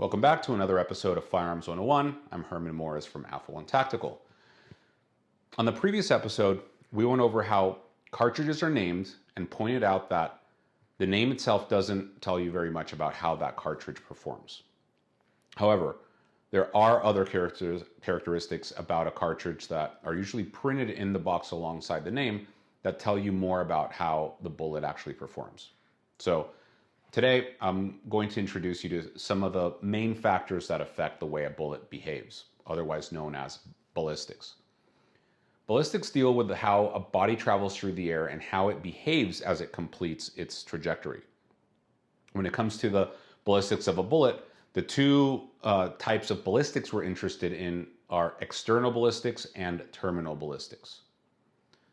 Welcome back to another episode of Firearms 101. I'm Herman Morris from Alpha One Tactical. On the previous episode, we went over how cartridges are named and pointed out that the name itself doesn't tell you very much about how that cartridge performs. However, there are other characteristics about a cartridge that are usually printed in the box alongside the name that tell you more about how the bullet actually performs. So today, I'm going to introduce you to some of the main factors that affect the way a bullet behaves, otherwise known as ballistics. Ballistics deal with how a body travels through the air and how it behaves as it completes its trajectory. When it comes to the ballistics of a bullet, the two types of ballistics we're interested in are external ballistics and terminal ballistics.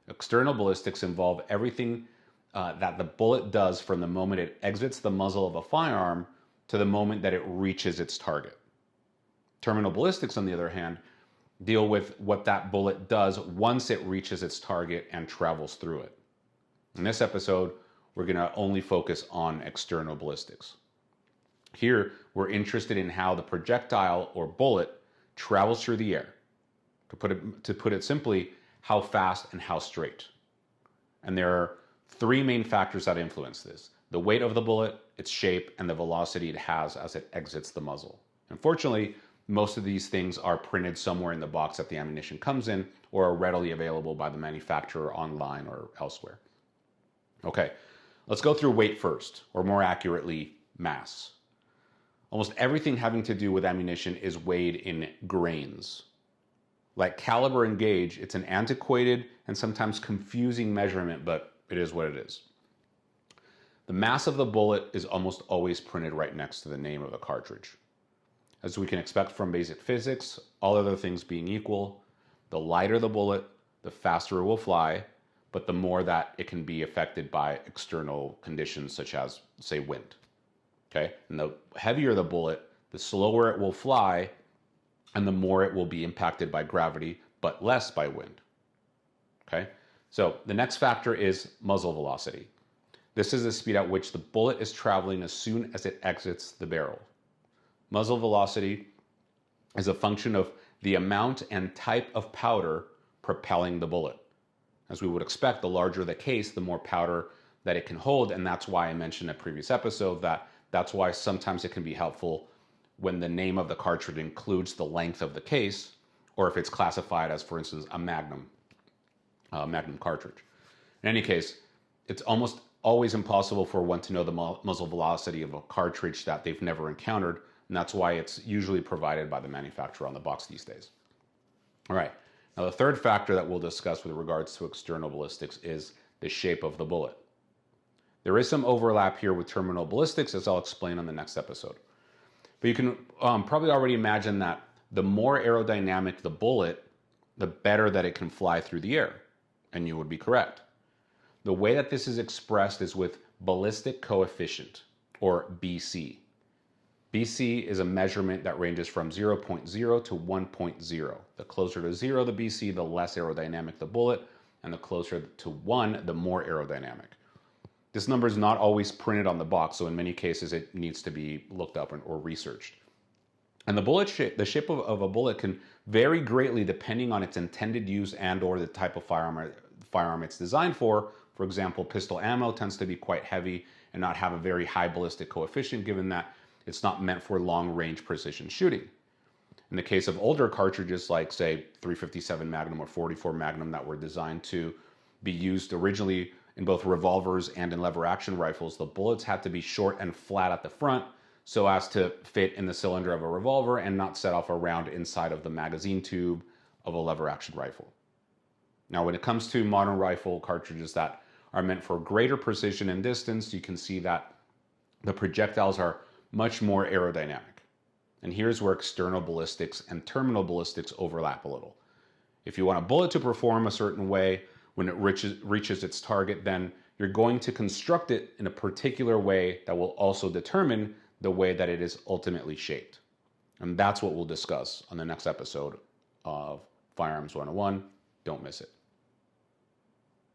External ballistics involve everything that the bullet does from the moment it exits the muzzle of a firearm to the moment that it reaches its target. Terminal ballistics, on the other hand, deal with what that bullet does once it reaches its target and travels through it. In this episode, we're going to only focus on external ballistics. Here, we're interested in how the projectile or bullet travels through the air. To put it simply, how fast and how straight. And there are three main factors that influence this: the weight of the bullet, its shape, and the velocity it has as it exits the muzzle. Unfortunately, most of these things are printed somewhere in the box that the ammunition comes in or are readily available by the manufacturer online or elsewhere. Okay, let's go through weight first, or more accurately, mass. Almost everything having to do with ammunition is weighed in grains. Like caliber and gauge, it's an antiquated and sometimes confusing measurement, but it is what it is. The mass of the bullet is almost always printed right next to the name of the cartridge. As we can expect from basic physics, all other things being equal, the lighter the bullet, the faster it will fly, but the more that it can be affected by external conditions such as, say, wind. Okay? And the heavier the bullet, the slower it will fly, and the more it will be impacted by gravity, but less by wind. Okay? So the next factor is muzzle velocity. This is the speed at which the bullet is traveling as soon as it exits the barrel. Muzzle velocity is a function of the amount and type of powder propelling the bullet. As we would expect, the larger the case, the more powder that it can hold, and that's why I mentioned in a previous episode that's why sometimes it can be helpful when the name of the cartridge includes the length of the case, or if it's classified as, for instance, a Magnum cartridge. In any case, it's almost always impossible for one to know the muzzle velocity of a cartridge that they've never encountered, and that's why it's usually provided by the manufacturer on the box these days. All right, now the third factor that we'll discuss with regards to external ballistics is the shape of the bullet. There is some overlap here with terminal ballistics, as I'll explain on the next episode. But you can probably already imagine that the more aerodynamic the bullet, the better that it can fly through the air. And you would be correct. The way that this is expressed is with ballistic coefficient, or BC. BC is a measurement that ranges from 0.0 to 1.0. The closer to 0 the BC, the less aerodynamic the bullet, and the closer to 1, the more aerodynamic. This number is not always printed on the box, so in many cases it needs to be looked up or researched. And the shape of a bullet can vary greatly depending on its intended use and or the type of firearm it's designed for. For example, pistol ammo tends to be quite heavy and not have a very high ballistic coefficient, given that it's not meant for long-range precision shooting. In the case of older cartridges like, say, 357 Magnum or 44 Magnum that were designed to be used originally in both revolvers and in lever-action rifles, the bullets had to be short and flat at the front so as to fit in the cylinder of a revolver and not set off a round inside of the magazine tube of a lever-action rifle. Now, when it comes to modern rifle cartridges that are meant for greater precision and distance, you can see that the projectiles are much more aerodynamic. And here's where external ballistics and terminal ballistics overlap a little. If you want a bullet to perform a certain way when it reaches its target, then you're going to construct it in a particular way that will also determine the way that it is ultimately shaped. And that's what we'll discuss on the next episode of Firearms 101. Don't miss it.